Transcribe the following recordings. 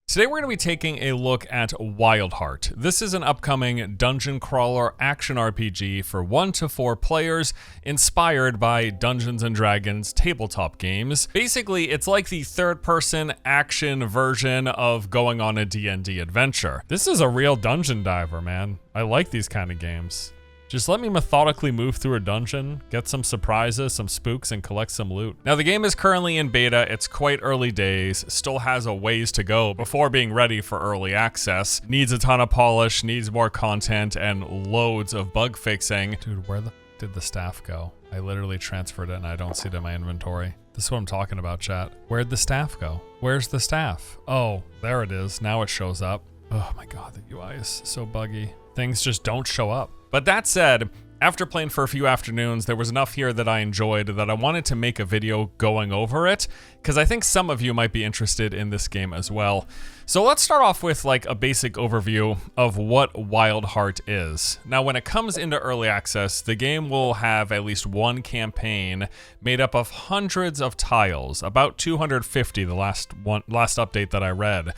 Today we're going to be taking a look at Wyldheart. This is an upcoming dungeon crawler action RPG for 1 to 4 players inspired by Dungeons & Dragons tabletop games. Basically, it's like the third-person action version of going on a D&D adventure. This is a real dungeon diver, man. I like these kind of games. Just let me methodically move through a dungeon, get some surprises, some spooks, and collect some loot. Now, the game is currently in beta. It's quite early days, still has a ways to go before being ready for early access. Needs a ton of polish, needs more content, and loads of bug fixing. Dude, where the did the staff go? I literally transferred it and I don't see it in my inventory. This is what I'm talking about, chat. Where'd the staff go? Where's the staff? Oh, there it is. Now it shows up. Oh my God, the UI is so buggy. Things just don't show up. But that said, after playing for a few afternoons, there was enough here that I enjoyed that I wanted to make a video going over it, because I think some of you might be interested in this game as well. So let's start off with like a basic overview of what Wyldheart is. Now, when it comes into early access, the game will have at least one campaign made up of hundreds of tiles, about 250 the last update that I read.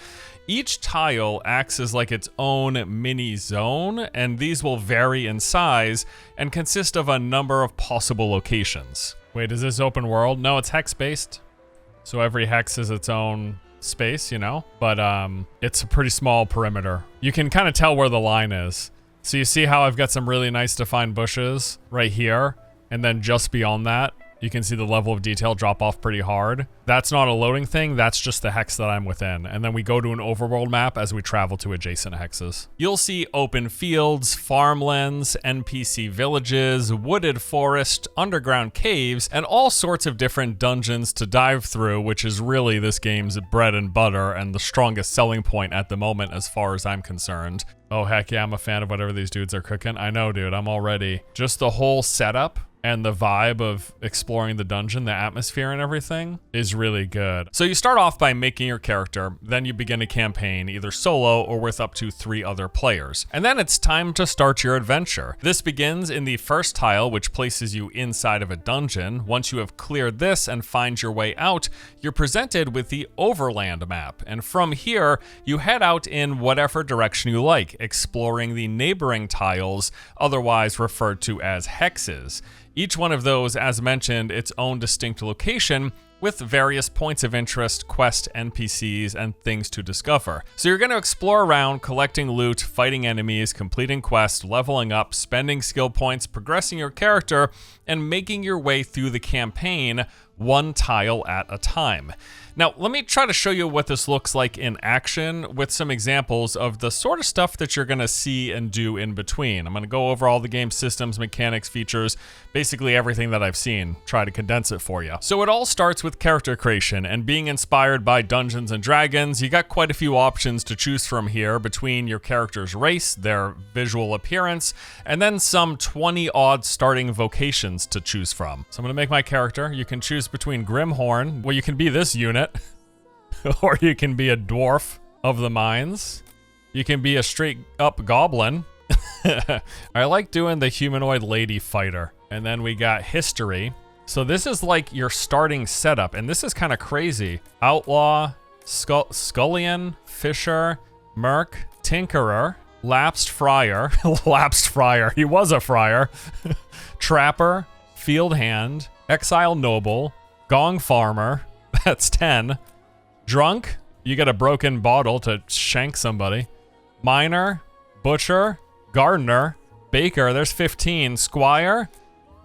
Each tile acts as like its own mini zone, and these will vary in size and consist of a number of possible locations. Wait, is this open world? No, it's hex-based. So every hex is its own space, you know? But it's a pretty small perimeter. You can kind of tell where the line is. So you see how I've got some really nice defined bushes right here, and then just beyond that, you can see the level of detail drop off pretty hard. That's not a loading thing, that's just the hex that I'm within. And then we go to an overworld map as we travel to adjacent hexes. You'll see open fields, farmlands, NPC villages, wooded forest, underground caves, and all sorts of different dungeons to dive through, which is really this game's bread and butter and the strongest selling point at the moment as far as I'm concerned. Oh heck yeah, I'm a fan of whatever these dudes are cooking. I know, dude, I'm already. Just the whole setup and the vibe of exploring the dungeon, the atmosphere and everything is really good. So you start off by making your character, then you begin a campaign, either solo or with up to 3 other players. And then it's time to start your adventure. This begins in the first tile, which places you inside of a dungeon. Once you have cleared this and find your way out, you're presented with the overland map. And from here, you head out in whatever direction you like, exploring the neighboring tiles, otherwise referred to as hexes. Each one of those, as mentioned, its own distinct location with various points of interest, quest NPCs, and things to discover. So you're going to explore around, collecting loot, fighting enemies, completing quests, leveling up, spending skill points, progressing your character, and making your way through the campaign one tile at a time. Now, let me try to show you what this looks like in action with some examples of the sort of stuff that you're gonna see and do in between. I'm gonna go over all the game systems, mechanics, features, basically everything that I've seen, try to condense it for you. So it all starts with character creation, and being inspired by Dungeons & Dragons, you got quite a few options to choose from here between your character's race, their visual appearance, and then some 20-odd starting vocations to choose from. So I'm gonna make my character. You can choose between Grimhorn, well, you can be this unit, or you can be a dwarf of the mines. You can be a straight up goblin. I like doing the humanoid lady fighter. And then we got history. So this is like your starting setup, and this is kind of crazy. Outlaw, Scullion, Fisher, Merc, Tinkerer, Lapsed Friar, Lapsed Friar, he was a friar, Trapper, Field Hand, Exile Noble, Gong Farmer, that's 10. Drunk, you get a broken bottle to shank somebody. Miner, Butcher, Gardener, Baker, there's 15. Squire,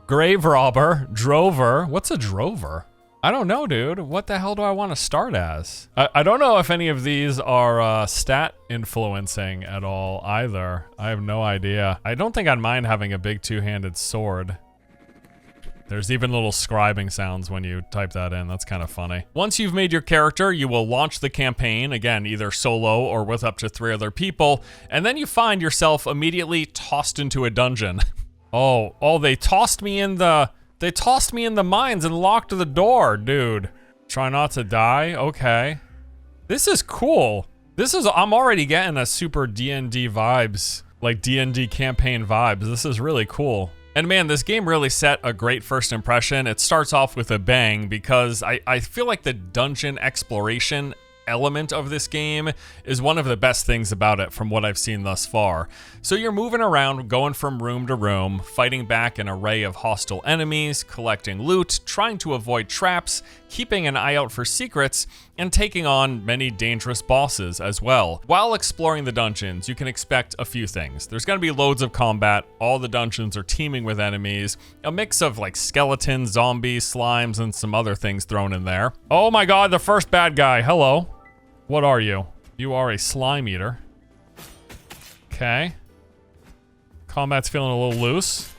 Grave Robber, Drover. What's a Drover? I don't know, dude. What the hell do I want to start as? I don't know if any of these are stat influencing at all either. I have no idea. I don't think I'd mind having a big two-handed sword. There's even little scribing sounds when you type that in. That's kind of funny. Once you've made your character, you will launch the campaign, again, either solo or with up to 3 other people, and then you find yourself immediately tossed into a dungeon. Oh, they tossed me in the mines and locked the door, dude. Try not to die? Okay. This is cool. I'm already getting a super D&D vibes, like D&D campaign vibes. This is really cool. And man, this game really set a great first impression. It starts off with a bang because I feel like the dungeon exploration element of this game is one of the best things about it from what I've seen thus far. So you're moving around, going from room to room, fighting back an array of hostile enemies, collecting loot, trying to avoid traps, keeping an eye out for secrets, and taking on many dangerous bosses as well. While exploring the dungeons, you can expect a few things. There's going to be loads of combat, all the dungeons are teeming with enemies, a mix of like skeletons, zombies, slimes, and some other things thrown in there. Oh my god, the first bad guy, hello. What are you? You are a slime eater. Okay. Combat's feeling a little loose.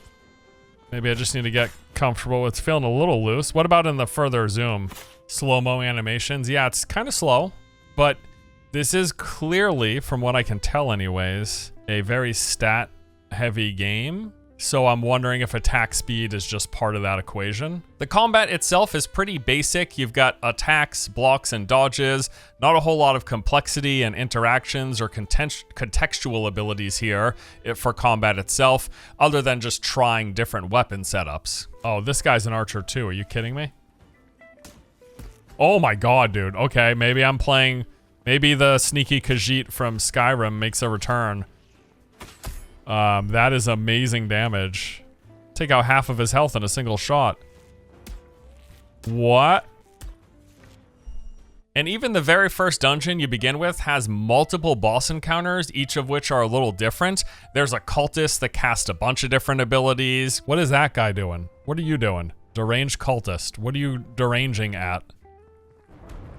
Maybe I just need to get comfortable with feeling a little loose. What about in the further zoom? Slow-mo animations. Yeah, it's kind of slow, but this is clearly, from what I can tell anyways, a very stat-heavy game. So I'm wondering if attack speed is just part of that equation. The combat itself is pretty basic. You've got attacks, blocks, and dodges. Not a whole lot of complexity and interactions or contextual abilities here for combat itself, other than just trying different weapon setups. Oh, this guy's an archer too. Are you kidding me? Oh my god, dude. Okay, maybe I'm playing... Maybe the sneaky Khajiit from Skyrim makes a return. That is amazing damage. Take out half of his health in a single shot. What? And even the very first dungeon you begin with has multiple boss encounters, each of which are a little different. There's a cultist that casts a bunch of different abilities. What is that guy doing? What are you doing? Deranged cultist. What are you deranging at?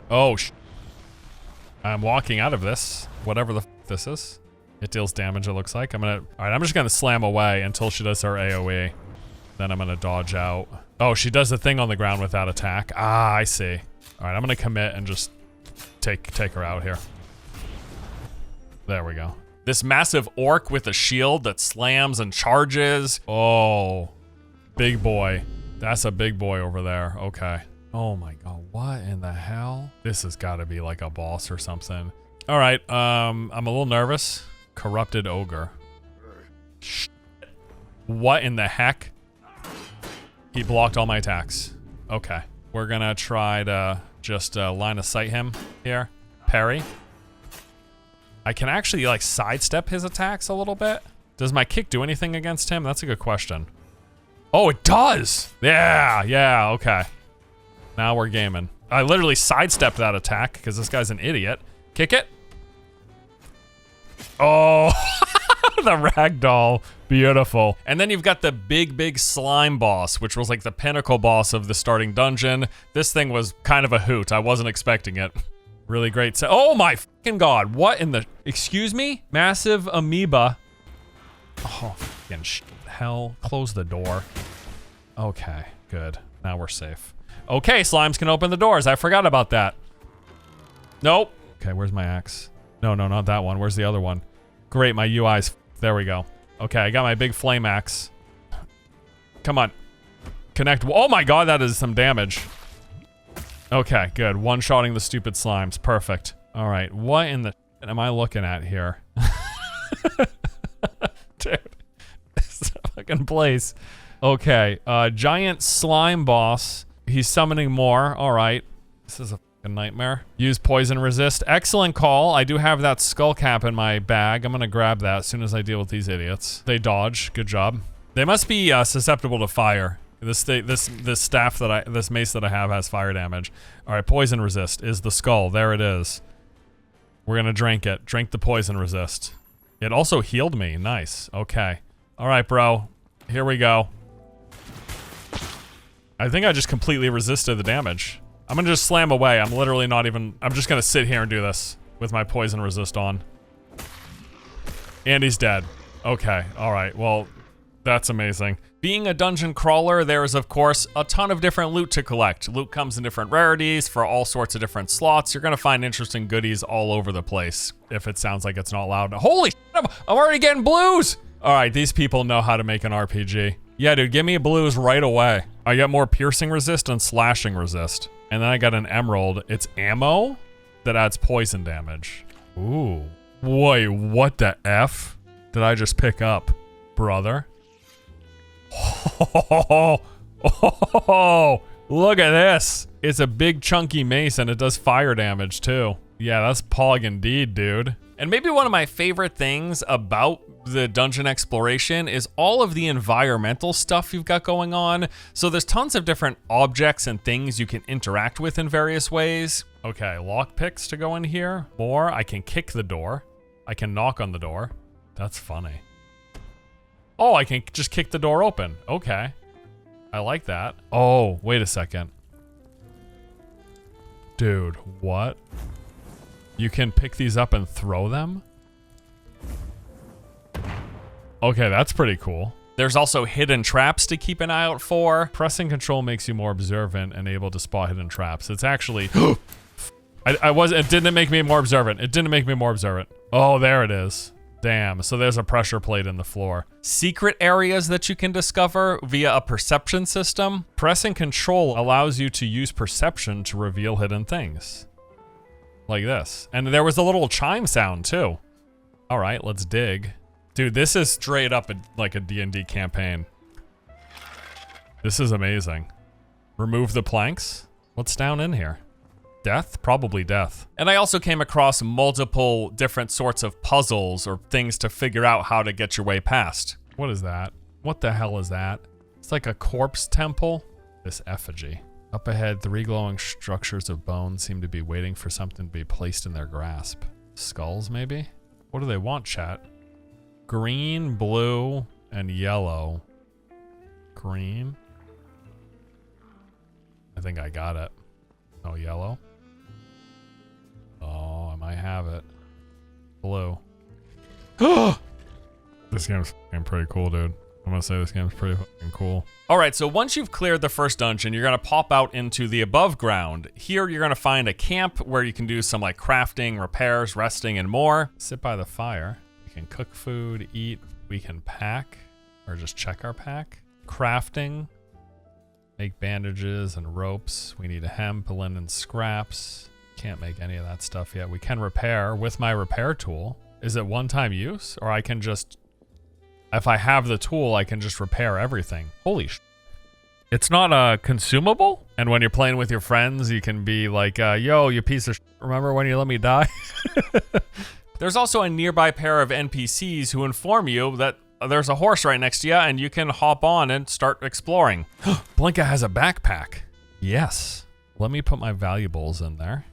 Oh, I'm walking out of this. Whatever the f this is. It deals damage, it looks like. Alright, I'm just gonna slam away until she does her AoE. Then I'm gonna dodge out. Oh, she does the thing on the ground with that attack. Ah, I see. Alright, I'm gonna commit and just take her out here. There we go. This massive orc with a shield that slams and charges. Oh, big boy. That's a big boy over there. Okay. Oh my god, what in the hell? This has gotta be like a boss or something. Alright, I'm a little nervous. Corrupted ogre. Shit. What in the heck? He blocked all my attacks. Okay. We're gonna try to just line of sight him here. Parry. I can actually like sidestep his attacks a little bit. Does my kick do anything against him? That's a good question. Oh, it does! Yeah, okay. Now we're gaming. I literally sidestepped that attack because this guy's an idiot. Kick it. Oh, the ragdoll. Beautiful. And then you've got the big slime boss, which was like the pinnacle boss of the starting dungeon. This thing was kind of a hoot. I wasn't expecting it. Really great. Oh my fucking god. What in the... Excuse me? Massive amoeba. Oh, fucking hell. Close the door. Okay, good. Now we're safe. Okay, slimes can open the doors. I forgot about that. Nope. Okay, where's my axe? No, not that one. Where's the other one? Great, my UI's... There we go. Okay, I got my big flame axe. Come on. Connect. Oh my god, that is some damage. Okay, good. One-shotting the stupid slimes. Perfect. Alright, what in the... am I looking at here? Dude. This is a fucking place. Okay, giant slime boss. He's summoning more. Alright. This is a fucking nightmare. Use poison resist. Excellent call. I do have that skull cap in my bag. I'm gonna grab that as soon as I deal with these idiots. They dodge. Good job. They must be susceptible to fire. This staff that this mace that I have has fire damage. Alright, poison resist is the skull. There it is. We're gonna drink it. Drink the poison resist. It also healed me. Nice. Okay. Alright, bro. Here we go. I think I just completely resisted the damage. I'm gonna just slam away. I'm literally not even... I'm just gonna sit here and do this with my poison resist on. And he's dead. Okay, alright, well, that's amazing. Being a dungeon crawler, there is, of course, a ton of different loot to collect. Loot comes in different rarities for all sorts of different slots. You're gonna find interesting goodies all over the place, if it sounds like it's not loud. Holy shit, I'm already getting blues! Alright, these people know how to make an RPG. Yeah, dude, give me a blues right away. I got more piercing resist and slashing resist. And then I got an emerald. It's ammo that adds poison damage. Ooh. Wait, what the F did I just pick up, brother? Oh, look at this. It's a big chunky mace and it does fire damage too. Yeah, that's pog indeed, dude. And maybe one of my favorite things about the dungeon exploration is all of the environmental stuff you've got going on. So there's tons of different objects and things you can interact with in various ways. Okay, lockpicks to go in here. More, I can kick the door. I can knock on the door. That's funny. Oh, I can just kick the door open. Okay. I like that. Oh, wait a second. Dude, what? You can pick these up and throw them? Okay, that's pretty cool. There's also hidden traps to keep an eye out for. Pressing control makes you more observant and able to spot hidden traps. It's actually... it didn't make me more observant. It didn't make me more observant. Oh, there it is. Damn, so there's a pressure plate in the floor. Secret areas that you can discover via a perception system. Pressing control allows you to use perception to reveal hidden things. Like this. And there was a little chime sound too. All right, let's dig. Dude, this is straight up like a D&D campaign. This is amazing. Remove the planks. What's down in here? Death? Probably death. And I also came across multiple different sorts of puzzles or things to figure out how to get your way past. What is that? What the hell is that? It's like a corpse temple. This effigy. Up ahead, 3 glowing structures of bone seem to be waiting for something to be placed in their grasp. Skulls, maybe? What do they want, chat? Green, blue, and yellow. Green. I think I got it. Oh, yellow. Oh, I might have it. Blue. This game's pretty cool, dude. I'm gonna say this game's pretty fucking cool. All right, so once you've cleared the first dungeon, you're gonna pop out into the above ground. Here, you're gonna find a camp where you can do some like crafting, repairs, resting, and more. Sit by the fire. We can cook food, eat. We can pack, or just check our pack. Crafting. Make bandages and ropes. We need a hemp, linen, scraps. Can't make any of that stuff yet. We can repair with my repair tool. Is it one-time use? Or I can just... If I have the tool, I can just repair everything. Holy sh... It's not a consumable? And when you're playing with your friends, you can be like, yo, you piece of sh... Remember when you let me die? There's also a nearby pair of NPCs who inform you that there's a horse right next to you and you can hop on and start exploring. Blinka has a backpack. Yes. Let me put my valuables in there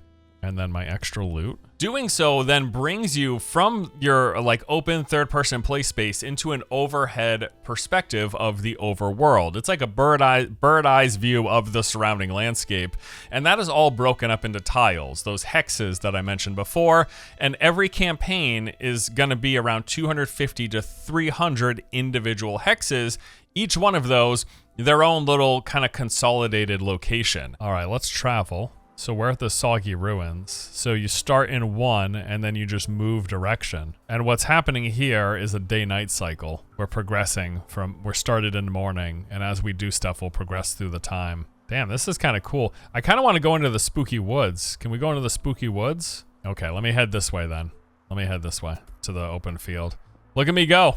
and then my extra loot. Doing so then brings you from your like open third-person play space into an overhead perspective of the overworld. It's like a bird-eyes view of the surrounding landscape, and that is all broken up into tiles, those hexes that I mentioned before, and every campaign is going to be around 250 to 300 individual hexes, each one of those their own little kind of consolidated location. All right, let's travel. So we're at the Soggy Ruins. So you start in one and then you just move direction. And what's happening here is a day-night cycle. We're progressing we're started in the morning, and as we do stuff, we'll progress through the time. Damn, this is kind of cool. I kind of want to go into the spooky woods. Can we go into the spooky woods? Okay, let me head this way then. Let me head this way to the open field. Look at me go.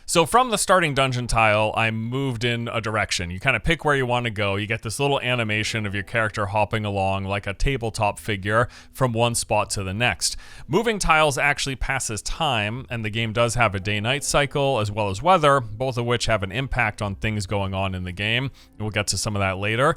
So from the starting dungeon tile, I moved in a direction. You kind of pick where you want to go. You get this little animation of your character hopping along like a tabletop figure from one spot to the next. Moving tiles actually passes time, and the game does have a day-night cycle as well as weather, both of which have an impact on things going on in the game. We'll get to some of that later.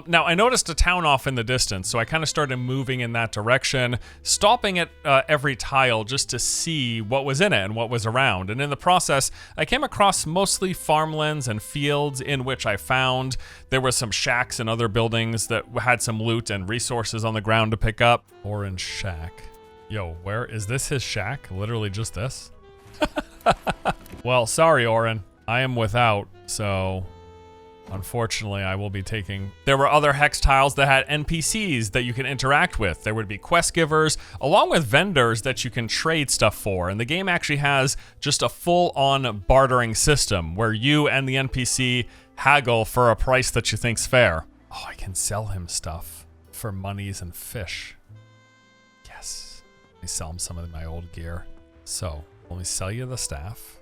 Now, I noticed a town off in the distance, so I kind of started moving in that direction, stopping at every tile just to see what was in it and what was around. And in the process, I came across mostly farmlands and fields in which I found there were some shacks and other buildings that had some loot and resources on the ground to pick up. Orange shack. Yo, where is this his shack? Literally just this? Well, sorry, Oren. I am without, so unfortunately, I will be taking... There were other hex tiles that had NPCs that you can interact with. There would be quest givers, along with vendors that you can trade stuff for. And the game actually has just a full-on bartering system where you and the NPC haggle for a price that you think's fair. Oh, I can sell him stuff for monies and fish. Yes. Let me sell him some of my old gear. So, let me sell you the staff.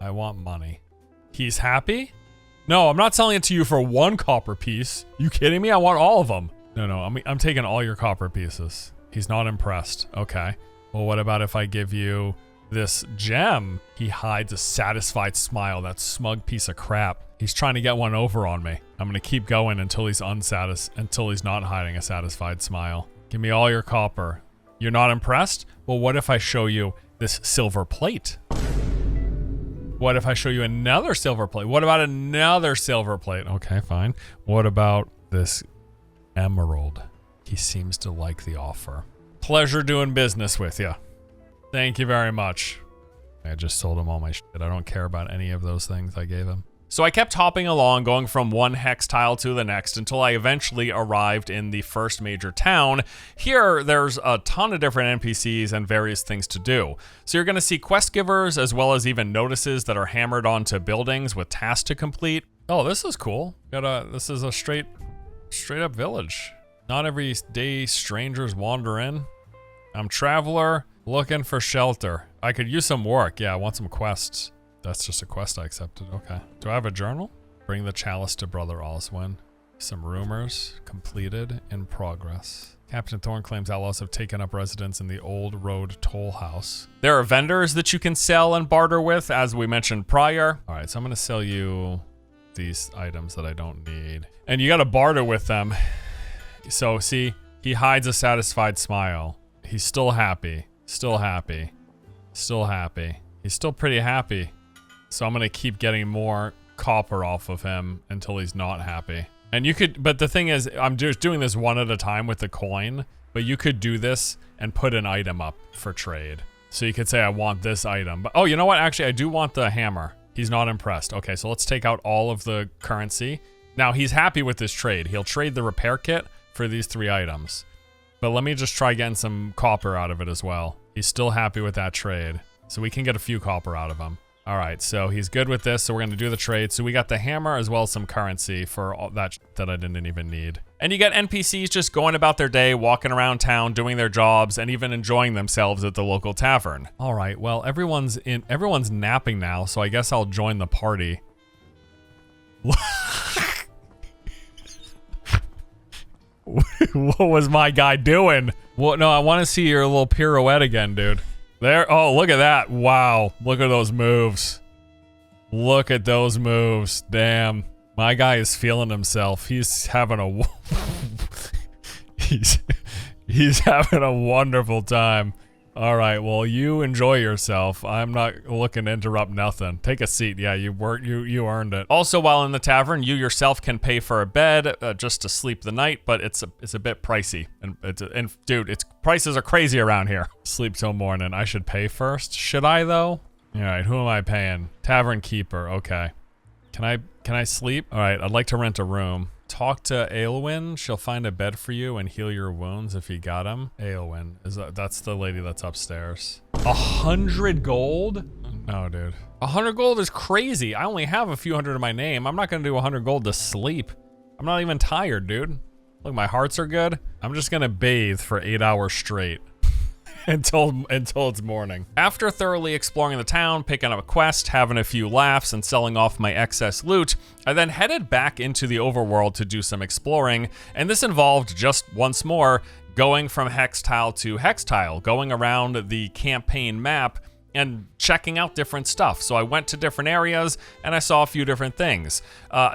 I want money. He's happy? No, I'm not selling it to you for 1 copper piece. You kidding me? I want all of them. No, I'm taking all your copper pieces. He's not impressed. Okay. Well, what about if I give you this gem? He hides a satisfied smile, that smug piece of crap. He's trying to get one over on me. I'm gonna keep going until he's until he's not hiding a satisfied smile. Give me all your copper. You're not impressed? Well, what if I show you this silver plate? What if I show you another silver plate? What about another silver plate? Okay, fine. What about this emerald? He seems to like the offer. Pleasure doing business with you. Thank you very much. I just sold him all my shit. I don't care about any of those things I gave him. So I kept hopping along, going from one hex tile to the next until I eventually arrived in the first major town. Here, there's a ton of different NPCs and various things to do. So you're gonna see quest givers as well as even notices that are hammered onto buildings with tasks to complete. Oh, this is cool. This is a straight up village. Not every day strangers wander in. I'm traveler looking for shelter. I could use some work. Yeah, I want some quests. That's just a quest I accepted. Okay. Do I have a journal? Bring the chalice to Brother Oswin. Some rumors. Completed. In progress. Captain Thorn claims outlaws have taken up residence in the old road toll house. There are vendors that you can sell and barter with, as we mentioned prior. All right, so I'm going to sell you these items that I don't need. And you got to barter with them. So, see, he hides a satisfied smile. He's still happy. Still happy. Still happy. He's still pretty happy. So I'm gonna keep getting more copper off of him until he's not happy. And you could, but the thing is, I'm just doing this one at a time with the coin, but you could do this and put an item up for trade. So you could say, I want this item. But, oh, you know what? Actually, I do want the hammer. He's not impressed. Okay, so let's take out all of the currency. Now, he's happy with this trade. He'll trade the repair kit for these 3 items. But let me just try getting some copper out of it as well. He's still happy with that trade. So we can get a few copper out of him. All right, so he's good with this, so we're gonna do the trade. So we got the hammer as well as some currency for all that that I didn't even need. And you get NPCs just going about their day, walking around town, doing their jobs, and even enjoying themselves at the local tavern. All right, well, everyone's napping now, so I guess I'll join the party. What was my guy doing? Well, no, I want to see your little pirouette again, dude. There, oh, look at that. Wow, look at those moves. Look at those moves. Damn, my guy is feeling himself. He's having a he's having a wonderful time. All right, well, you enjoy yourself. I'm not looking to interrupt nothing. Take a seat. Yeah, you earned it. Also, while in the tavern, you yourself can pay for a bed just to sleep the night, but it's a bit pricey. And dude, prices are crazy around here. Sleep till morning. I should pay first. Should I though? All right, who am I paying? Tavern keeper. Okay. Can I sleep? All right, I'd like to rent a room. Talk to Aelwyn. She'll find a bed for you and heal your wounds if you got them. Aelwyn, that's the lady that's upstairs. 100 gold? No, dude. 100 gold is crazy. I only have a few hundred in my name. I'm not gonna do 100 gold to sleep. I'm not even tired, dude. Look, my hearts are good. I'm just gonna bathe for 8 hours straight. until it's morning. After thoroughly exploring the town, picking up a quest, having a few laughs, and selling off my excess loot, I then headed back into the overworld to do some exploring, and this involved just once more going from hex tile to hex tile, going around the campaign map and checking out different stuff. So I went to different areas and I saw a few different things.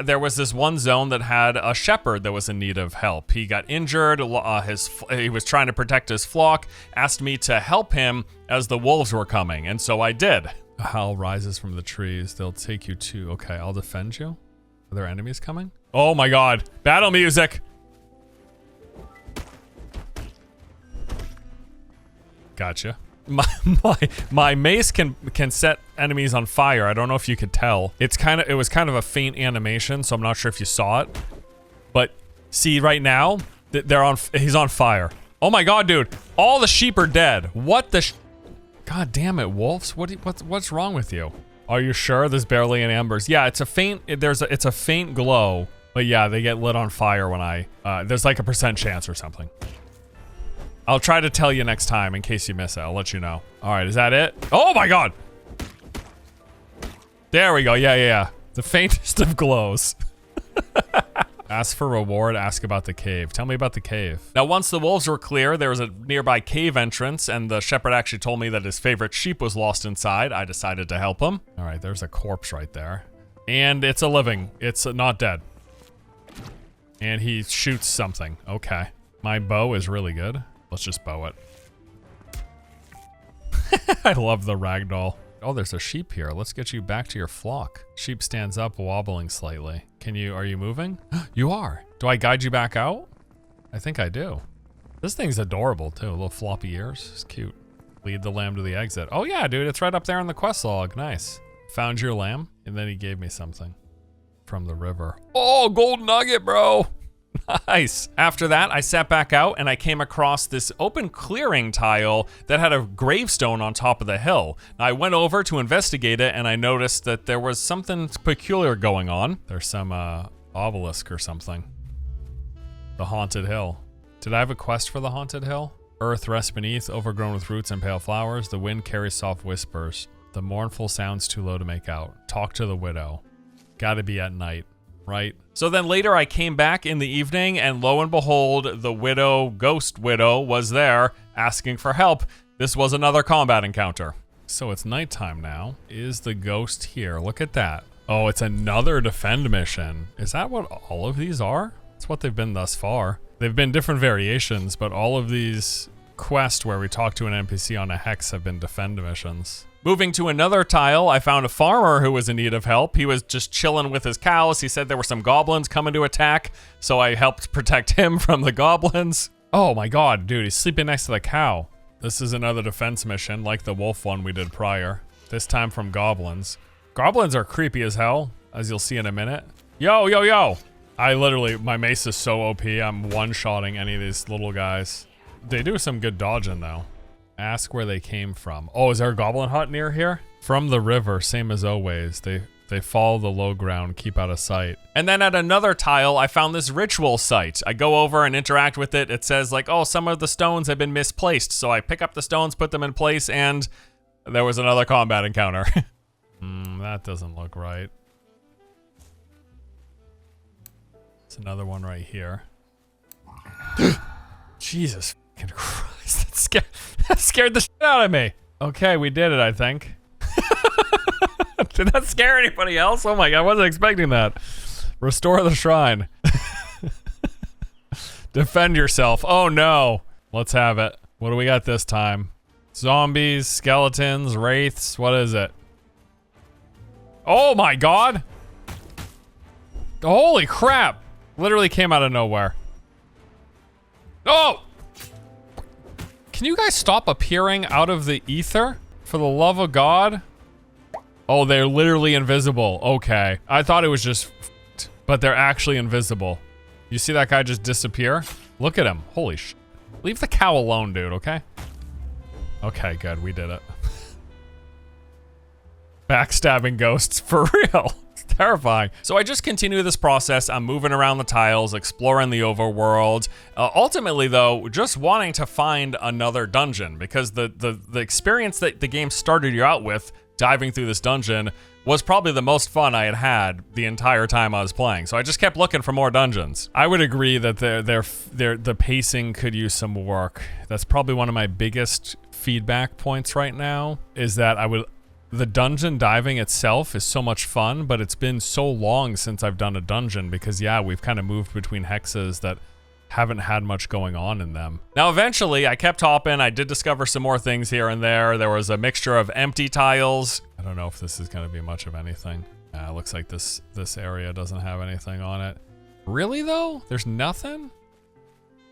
There was this one zone that had a shepherd that was in need of help. He got injured, he was trying to protect his flock, asked me to help him as the wolves were coming, and so I did. A howl rises from the trees. They'll take you to, okay, I'll defend you. Are there enemies coming? Oh my God, battle music. Gotcha. My mace can set enemies on fire. I don't know if you could tell. It was kind of a faint animation, so I'm not sure if you saw it. But see right now, he's on fire. Oh my God, dude! All the sheep are dead. What the? God damn it, wolves! What's wrong with you? Are you sure? There's barely any embers. Yeah, it's a faint. It's a faint glow. But yeah, they get lit on fire when there's like a % chance or something. I'll try to tell you next time in case you miss it. I'll let you know. All right, is that it? Oh my God. There we go. Yeah. The faintest of glows. Ask for reward, ask about the cave. Tell me about the cave. Now, once the wolves were clear, there was a nearby cave entrance, and the shepherd actually told me that his favorite sheep was lost inside. I decided to help him. All right, there's a corpse right there. And it's a living. It's not dead. And he shoots something. Okay. My bow is really good. Let's just bow it. I love the ragdoll. Oh, there's a sheep here. Let's get you back to your flock. Sheep stands up, wobbling slightly. Are you moving? You are. Do I guide you back out? I think I do. This thing's adorable too. Little floppy ears. It's cute. Lead the lamb to the exit. Oh yeah, dude, it's right up there in the quest log. Nice. Found your lamb, and then he gave me something from the river. Oh, gold nugget, bro. Nice. After that, I sat back out and I came across this open clearing tile that had a gravestone on top of the hill. Now, I went over to investigate it and I noticed that there was something peculiar going on. There's some obelisk or something. The haunted hill. Did I have a quest for the haunted hill? Earth rests beneath, overgrown with roots and pale flowers. The wind carries soft whispers. The mournful sounds too low to make out. Talk to the widow. Gotta be at night. Right? So then later I came back in the evening and lo and behold, the widow, ghost widow, was there asking for help. This was another combat encounter. So it's nighttime now. Is the ghost here? Look at that. Oh, it's another defend mission. Is that what all of these are? That's what they've been thus far. They've been different variations, but all of these quests where we talk to an NPC on a hex have been defend missions. Moving to another tile, I found a farmer who was in need of help. He was just chilling with his cows. He said there were some goblins coming to attack, so I helped protect him from the goblins. Oh my god, dude, he's sleeping next to the cow. This is another defense mission, like the wolf one we did prior. This time from goblins. Goblins are creepy as hell, as you'll see in a minute. Yo, yo, yo! My mace is so OP, I'm one-shotting any of these little guys. They do some good dodging, though. Ask where they came from. Oh, is there a goblin hut near here? From the river, same as always. They follow the low ground, keep out of sight. And then at another tile, I found this ritual site. I go over and interact with it. It says like, oh, some of the stones have been misplaced. So I pick up the stones, put them in place, and there was another combat encounter. That doesn't look right. It's another one right here. Jesus fucking Christ, that scared the shit out of me. Okay, we did it, I think. Did that scare anybody else? Oh my god, I wasn't expecting that. Restore the shrine. Defend yourself. Oh no. Let's have it. What do we got this time? Zombies, skeletons, wraiths, what is it? Oh my god. Holy crap. Literally came out of nowhere. Oh! Can you guys stop appearing out of the ether? For the love of God? Oh, they're literally invisible. Okay. I thought it was just but they're actually invisible. You see that guy just disappear? Look at him. Holy sh! Leave the cow alone, dude, okay? Okay, good. We did it. Backstabbing ghosts, for real. It's terrifying. So I just continue this process. I'm moving around the tiles, exploring the overworld. Ultimately, though, just wanting to find another dungeon because the experience that the game started you out with, diving through this dungeon, was probably the most fun I had had the entire time I was playing. So I just kept looking for more dungeons. I would agree that the pacing could use some work. That's probably one of my biggest feedback points right now, is that the dungeon diving itself is so much fun, but it's been so long since I've done a dungeon because, yeah, we've kind of moved between hexes that haven't had much going on in them. Now, eventually, I kept hopping. I did discover some more things here and there. There was a mixture of empty tiles. I don't know if this is going to be much of anything. Looks like this area doesn't have anything on it. Really, though? There's nothing?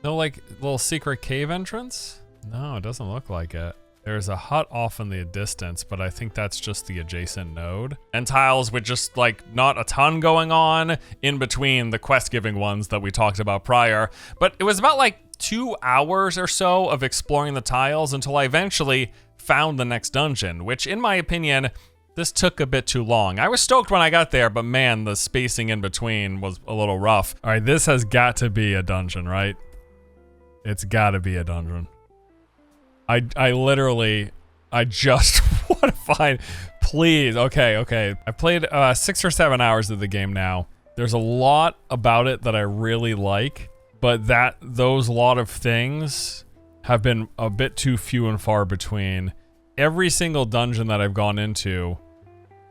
No, like, little secret cave entrance? No, it doesn't look like it. There's a hut off in the distance, but I think that's just the adjacent node. And tiles with just like not a ton going on in between the quest giving ones that we talked about prior. But it was about like 2 hours or so of exploring the tiles until I eventually found the next dungeon, which in my opinion, this took a bit too long. I was stoked when I got there, but man, the spacing in between was a little rough. All right, this has got to be a dungeon, right? It's got to be a dungeon. I just want to find, please, okay. I've played 6 or 7 hours of the game now. There's a lot about it that I really like, but those lot of things have been a bit too few and far between. Every single dungeon that I've gone into,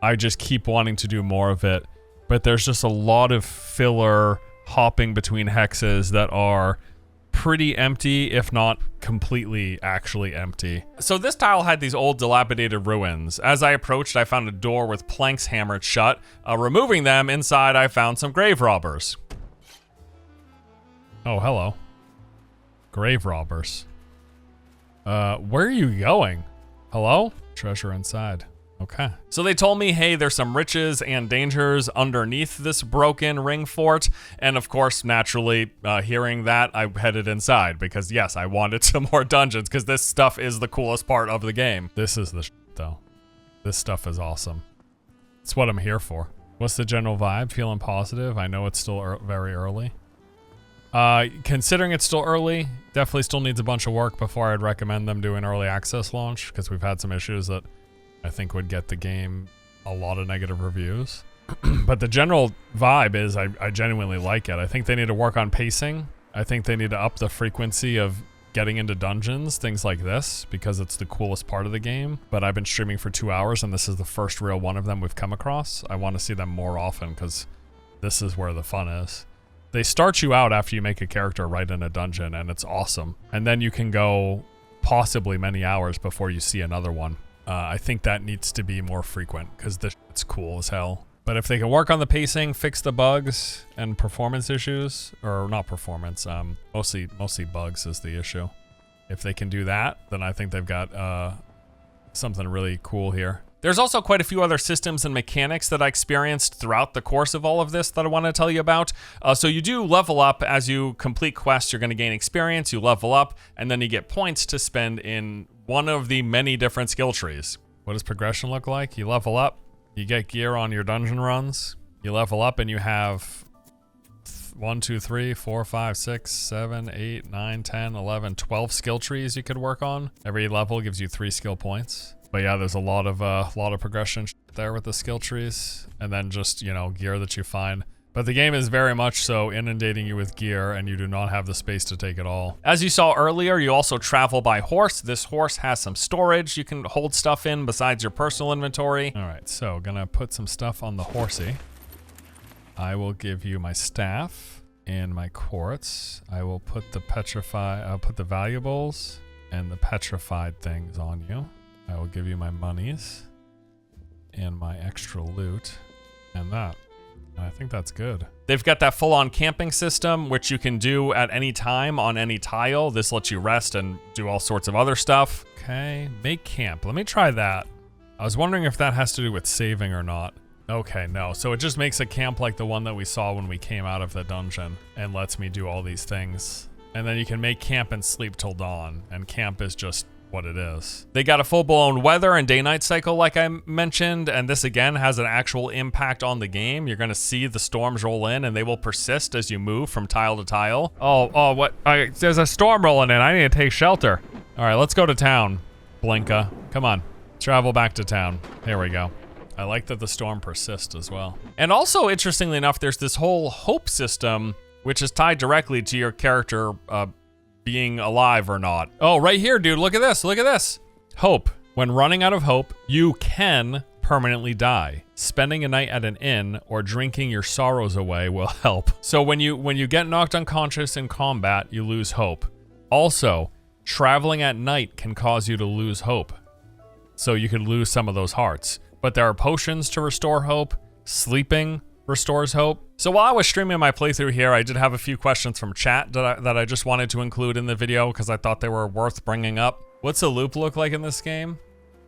I just keep wanting to do more of it, but there's just a lot of filler hopping between hexes that are pretty empty, if not completely actually empty. So this tile had these old dilapidated ruins. As I approached, I found a door with planks hammered shut. Removing them, inside I found some grave robbers. Oh, hello. Grave robbers. Where are you going? Hello? Treasure inside. Okay. So they told me, hey, there's some riches and dangers underneath this broken ring fort. And of course, naturally, hearing that, I headed inside because yes, I wanted some more dungeons because this stuff is the coolest part of the game. This is the though. This stuff is awesome. It's what I'm here for. What's the general vibe? Feeling positive? I know it's still very early. Considering it's still early, definitely still needs a bunch of work before I'd recommend them doing early access launch because we've had some issues that I think would get the game a lot of negative reviews. But the general vibe is I genuinely like it. I think they need to work on pacing. I think they need to up the frequency of getting into dungeons, things like this, because it's the coolest part of the game. But I've been streaming for 2 hours and this is the first real one of them we've come across. I want to see them more often because this is where the fun is. They start you out after you make a character right in a dungeon and it's awesome. And then you can go possibly many hours before you see another one. I think that needs to be more frequent because it's cool as hell. But if they can work on the pacing, fix the bugs and performance issues, or not performance, mostly bugs is the issue. If they can do that, then I think they've got something really cool here. There's also quite a few other systems and mechanics that I experienced throughout the course of all of this that I want to tell you about. So you do level up as you complete quests. You're going to gain experience, you level up, and then you get points to spend in one of the many different skill trees. What does progression look like? You level up, you get gear on your dungeon runs, you level up and you have 1, 2, 3, 4, 5, 6, 7, 8, 9, 10, 11, 12 skill trees you could work on. Every level gives you 3 skill points. But yeah, there's a lot of progression there with the skill trees, and then just, you know, gear that you find. But the game is very much so inundating you with gear, and you do not have the space to take it all. As you saw earlier, you also travel by horse. This horse has some storage you can hold stuff in besides your personal inventory. All right, so gonna put some stuff on the horsey. I will give you my staff and my quartz. I will put I'll put the valuables and the petrified things on you. I will give you my monies and my extra loot and that. And I think that's good. They've got that full-on camping system, which you can do at any time on any tile. This lets you rest and do all sorts of other stuff. Okay, make camp. Let me try that. I was wondering if that has to do with saving or not. Okay, no. So it just makes a camp like the one that we saw when we came out of the dungeon and lets me do all these things. And then you can make camp and sleep till dawn. And camp is just what it is. They got a full-blown weather and day-night cycle like I mentioned, and this again has an actual impact on the game. You're gonna see the storms roll in and they will persist as you move from tile to tile. Oh, what? There's a storm rolling in. I need to take shelter. All right, let's go to town, Blinka. Come on, travel back to town. Here we go. I like that the storm persists as well. And also, interestingly enough, there's this whole hope system, which is tied directly to your character being alive or not. Oh, right here, dude, look at this, look at this. Hope. When running out of hope, you can permanently die. Spending a night at an inn or drinking your sorrows away will help. So when you get knocked unconscious in combat, you lose hope. Also, traveling at night can cause you to lose hope. So you could lose some of those hearts. But there are potions to restore hope. Sleeping restores hope. So while I was streaming my playthrough here, I did have a few questions from chat that I just wanted to include in the video because I thought they were worth bringing up. What's a loop look like in this game?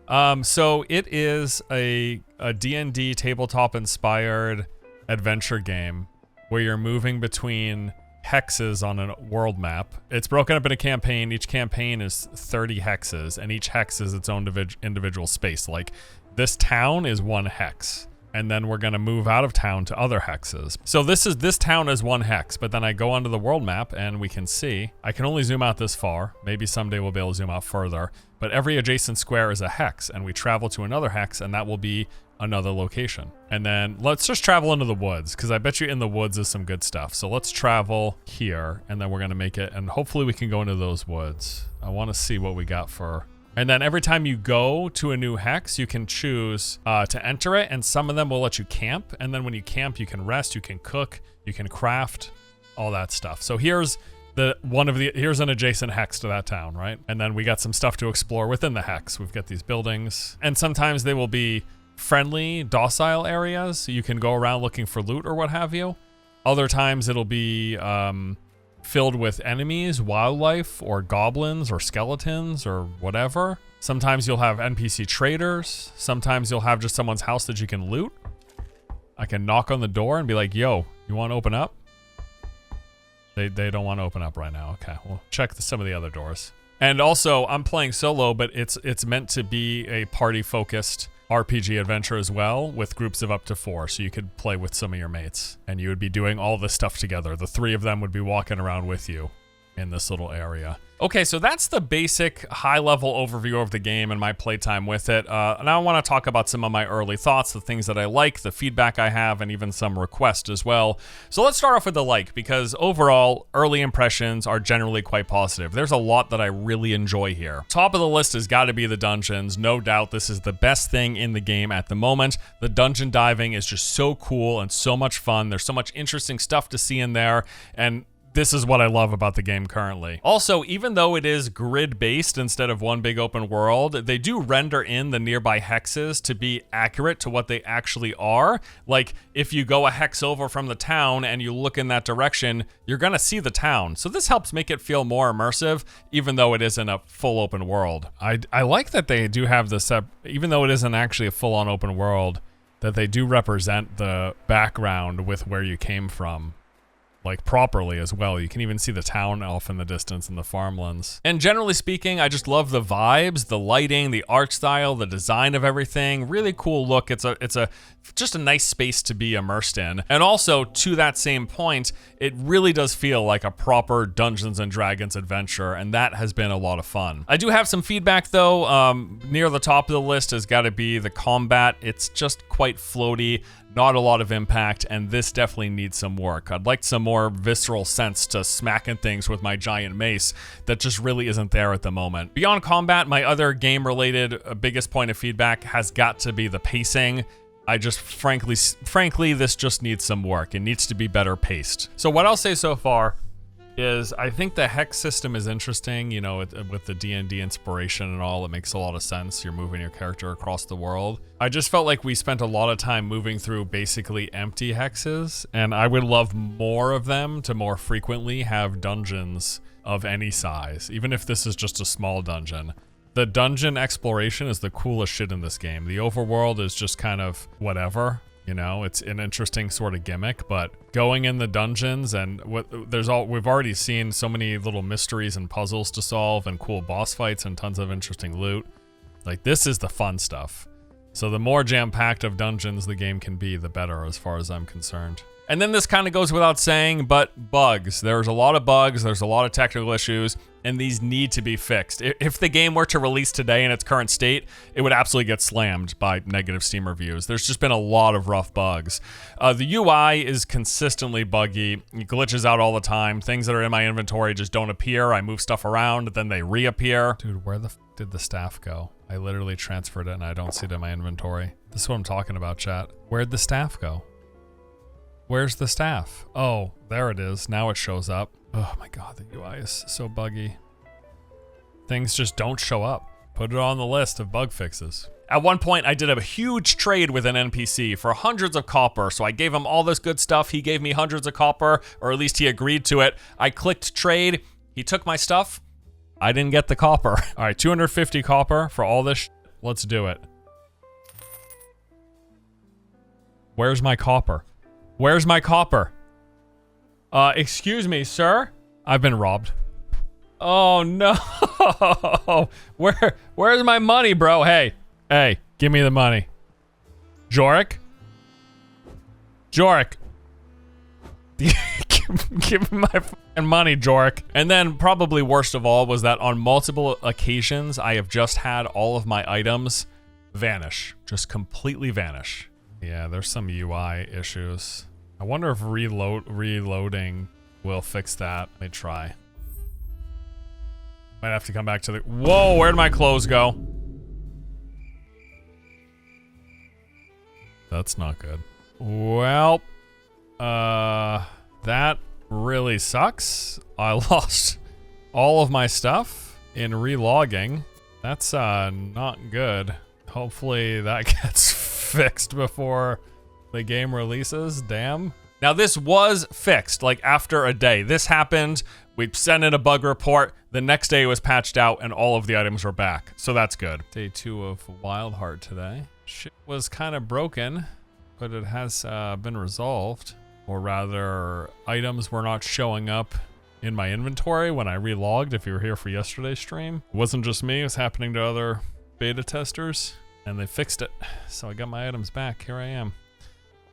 So it is a D&D tabletop inspired adventure game where you're moving between hexes on a world map. It's broken up in a campaign. Each campaign is 30 hexes and each hex is its own individual space. Like this town is one hex. and then we're gonna move out of town to other hexes. So this town is 1 hex, but then I go onto the world map and we can see, I can only zoom out this far. Maybe someday we'll be able to zoom out further, but every adjacent square is a hex, and we travel to another hex, and that will be another location. And then let's just travel into the woods, because I bet you in the woods is some good stuff. So let's travel here, and then we're gonna make it, and hopefully we can go into those woods. I wanna see what we got for... And then every time you go to a new hex, you can choose to enter it, and some of them will let you camp. And then when you camp, you can rest, you can cook, you can craft, all that stuff. So here's here's an adjacent hex to that town, right? And then we got some stuff to explore within the hex. We've got these buildings, and sometimes they will be friendly, docile areas. You can go around looking for loot or what have you. Other times it'll be filled with enemies, wildlife, or goblins, or skeletons, or whatever. Sometimes you'll have NPC traders. Sometimes you'll have just someone's house that you can loot. I can knock on the door and be like, yo, you want to open up? They don't want to open up right now. Okay, we'll check some of the other doors. And also, I'm playing solo, but it's meant to be a party-focused RPG adventure as well, with groups of up to 4, so you could play with some of your mates, and you would be doing all this stuff together. The 3 of them would be walking around with you in this little area. Okay, so that's the basic high-level overview of the game and my playtime with it. Now I want to talk about some of my early thoughts, the things that I like, the feedback I have, and even some requests as well. So let's start off with the like, because overall, early impressions are generally quite positive. There's a lot that I really enjoy here. Top of the list has got to be the dungeons. No doubt this is the best thing in the game at the moment. The dungeon diving is just so cool and so much fun. There's so much interesting stuff to see in there, and this is what I love about the game currently. Also, even though it is grid-based instead of one big open world, they do render in the nearby hexes to be accurate to what they actually are. Like, if you go a hex over from the town and you look in that direction, you're gonna see the town. So this helps make it feel more immersive, even though it isn't a full open world. I like that they do have this, even though it isn't actually a full-on open world, that they do represent the background with where you came from, like, properly as well. You can even see the town off in the distance and the farmlands. And generally speaking, I just love the vibes, the lighting, the art style, the design of everything. Really cool look. It's just a nice space to be immersed in. And also, to that same point, it really does feel like a proper Dungeons and Dragons adventure, and that has been a lot of fun. I do have some feedback though. Near the top of the list has got to be the combat. It's just quite floaty, not a lot of impact, and this definitely needs some work. I'd like some more visceral sense to smacking things with my giant mace that just really isn't there at the moment. Beyond combat, my other game-related biggest point of feedback has got to be the pacing. I just, frankly, this just needs some work. It needs to be better paced. So what I'll say so far is I think the hex system is interesting, you know, with the D&D inspiration and all. It makes a lot of sense. You're moving your character across the world. I just felt like we spent a lot of time moving through basically empty hexes, and I would love more of them to more frequently have dungeons of any size, even if this is just a small dungeon. The dungeon exploration is the coolest shit in this game. The overworld is just kind of whatever. You know, it's an interesting sort of gimmick, but going in the dungeons and we've already seen so many little mysteries and puzzles to solve and cool boss fights and tons of interesting loot. Like, this is the fun stuff. So the more jam-packed of dungeons the game can be, the better as far as I'm concerned. And then this kind of goes without saying, but bugs. There's a lot of bugs, there's a lot of technical issues, and these need to be fixed. If the game were to release today in its current state, it would absolutely get slammed by negative Steam reviews. There's just been a lot of rough bugs. The UI is consistently buggy. It glitches out all the time. Things that are in my inventory just don't appear. I move stuff around, then they reappear. Dude, where the f did the staff go? I literally transferred it and I don't see it in my inventory. This is what I'm talking about, chat. Where'd the staff go? Where's the staff? Oh, there it is. Now it shows up. Oh my god, the UI is so buggy. Things just don't show up. Put it on the list of bug fixes. At one point, I did a huge trade with an NPC for hundreds of copper, so I gave him all this good stuff. He gave me hundreds of copper, or at least he agreed to it. I clicked trade. He took my stuff. I didn't get the copper. All right, 250 copper for all this shit. Let's do it. Where's my copper? Where's my copper? Excuse me, sir? I've been robbed. Oh no. Where's my money, bro? Hey, give me the money. Jorik? Jork. Give me my fucking money, Jork. And then probably worst of all was that on multiple occasions, I have just had all of my items vanish, just completely vanish. Yeah, there's some UI issues. I wonder if reloading will fix that. Let me try. Might have to come back to the, whoa, where'd my clothes go? That's not good. Well, that really sucks. I lost all of my stuff in relogging. That's not good. Hopefully that gets fixed before the game releases. Damn. Now this was fixed like after a day. This happened. We sent in a bug report. The next day it was patched out and all of the items were back. So that's good. Day 2 of Wyldheart today. Shit was kind of broken, but it has been resolved. Or rather, items were not showing up in my inventory when I relogged. If you were here for yesterday's stream, it wasn't just me, it was happening to other beta testers, and they fixed it. So I got my items back. Here I am.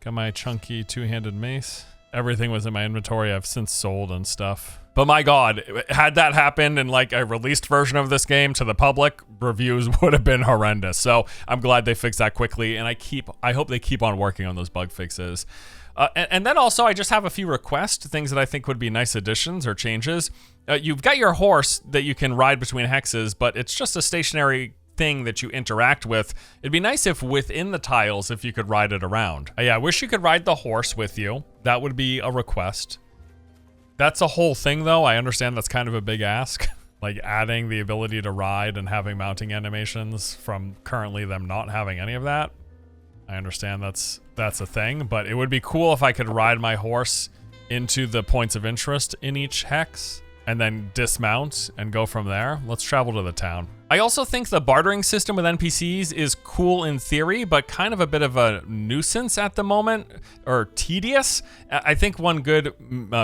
Got my chunky two-handed mace. Everything was in my inventory. I've since sold and stuff. But my God, had that happened in like a released version of this game to the public, reviews would have been horrendous. So I'm glad they fixed that quickly, and I hope they keep on working on those bug fixes. And then also, I just have a few requests, things that I think would be nice additions or changes. You've got your horse that you can ride between hexes, but it's just a stationary thing that you interact with. It'd be nice if within the tiles, if you could ride it around. Yeah, I wish you could ride the horse with you. That would be a request. That's a whole thing, though. I understand that's kind of a big ask. Like adding the ability to ride and having mounting animations from currently them not having any of that. I understand that's a thing, but it would be cool if I could ride my horse into the points of interest in each hex and then dismount and go from there. Let's travel to the town. I also think the bartering system with NPCs is cool in theory, but kind of a bit of a nuisance at the moment, or tedious. I think one good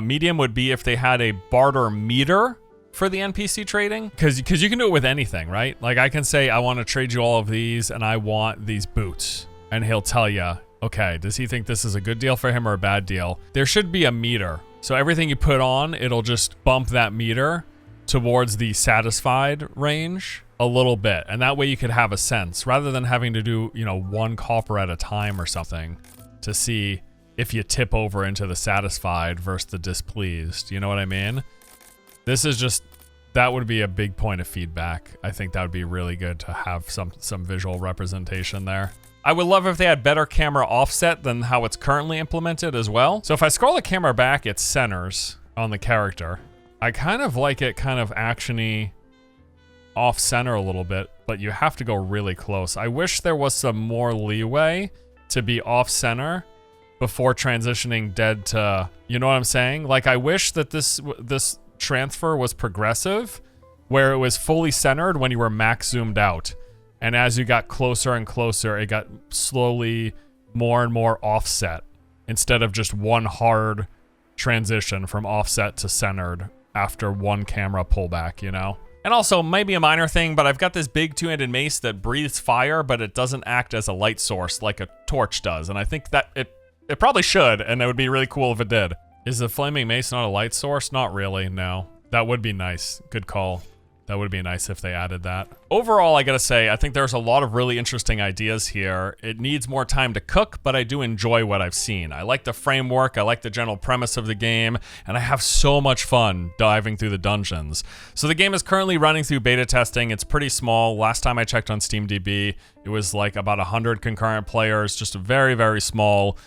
medium would be if they had a barter meter for the NPC trading, because you can do it with anything, right? Like I can say, I want to trade you all of these and I want these boots. And he'll tell you, okay, does he think this is a good deal for him or a bad deal? There should be a meter. So everything you put on, it'll just bump that meter towards the satisfied range a little bit. And that way you could have a sense rather than having to do, you know, 1 copper at a time or something to see if you tip over into the satisfied versus the displeased. You know what I mean? This is just, that would be a big point of feedback. I think that would be really good to have some visual representation there. I would love if they had better camera offset than how it's currently implemented as well. So if I scroll the camera back, it centers on the character. I kind of like it kind of action-y off center a little bit, but you have to go really close. I wish there was some more leeway to be off center before transitioning dead to, you know what I'm saying? Like I wish that this transfer was progressive, where it was fully centered when you were max zoomed out. And as you got closer and closer, it got slowly more and more offset instead of just one hard transition from offset to centered after one camera pullback, you know? And also, maybe a minor thing, but I've got this big two-handed mace that breathes fire, but it doesn't act as a light source like a torch does. And I think that it probably should, and it would be really cool if it did. Is the flaming mace not a light source? Not really, no. That would be nice. Good call. That would be nice if they added that. Overall, I gotta say, I think there's a lot of really interesting ideas here. It needs more time to cook, but I do enjoy what I've seen. I like the framework, I like the general premise of the game, and I have so much fun diving through the dungeons. So the game is currently running through beta testing. It's pretty small. Last time I checked on SteamDB, it was like about 100 concurrent players, just a very, very small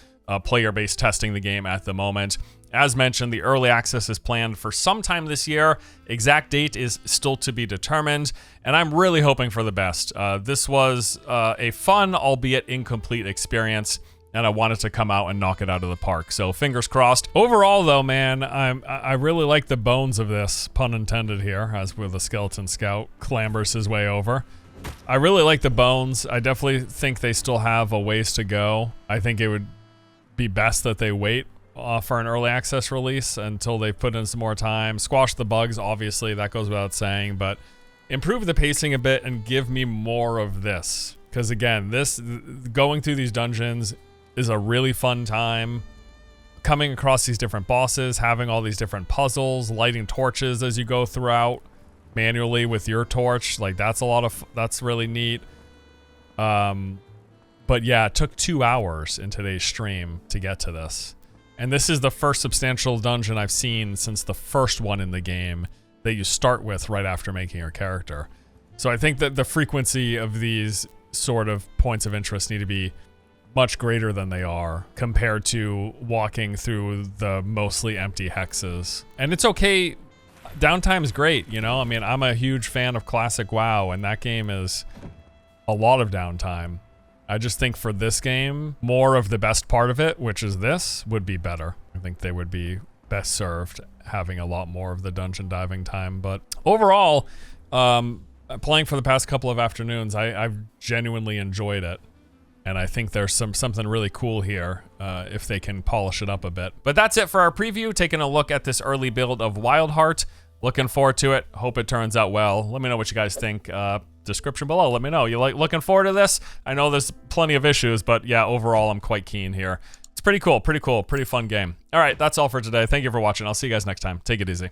player base testing the game at the moment. As mentioned, the early access is planned for sometime this year. Exact date is still to be determined, and I'm really hoping for the best. This was a fun, albeit incomplete experience, and I wanted to come out and knock it out of the park, so fingers crossed. Overall, though, man, I really like the bones of this, pun intended here, as with the skeleton scout clambers his way over. I really like the bones. I definitely think they still have a ways to go. I think it would be best that they wait for an early access release until they put in some more time. Squash the bugs, obviously, that goes without saying, but improve the pacing a bit and give me more of this. Because again, going through these dungeons is a really fun time. coming across these different bosses, having all these different puzzles, lighting torches as you go throughout manually with your torch, like that's that's really neat. But yeah, it took 2 hours in today's stream to get to this. And this is the first substantial dungeon I've seen since the first one in the game that you start with right after making your character. So I think that the frequency of these sort of points of interest need to be much greater than they are compared to walking through the mostly empty hexes. And it's okay, downtime's great, you know? I mean, I'm a huge fan of classic WoW, and that game is a lot of downtime. I just think for this game, more of the best part of it, which is this, would be better. I think they would be best served having a lot more of the dungeon diving time. But overall, playing for the past couple of afternoons, I've genuinely enjoyed it. And I think there's something really cool here if they can polish it up a bit. But that's it for our preview, taking a look at this early build of Wyldheart. Looking forward to it. Hope it turns out well. Let me know what you guys think. Description below. Let me know. You looking forward to this? I know there's plenty of issues, but yeah, overall, I'm quite keen here. It's pretty cool, pretty fun game. All right, that's all for today. Thank you for watching. I'll see you guys next time. Take it easy.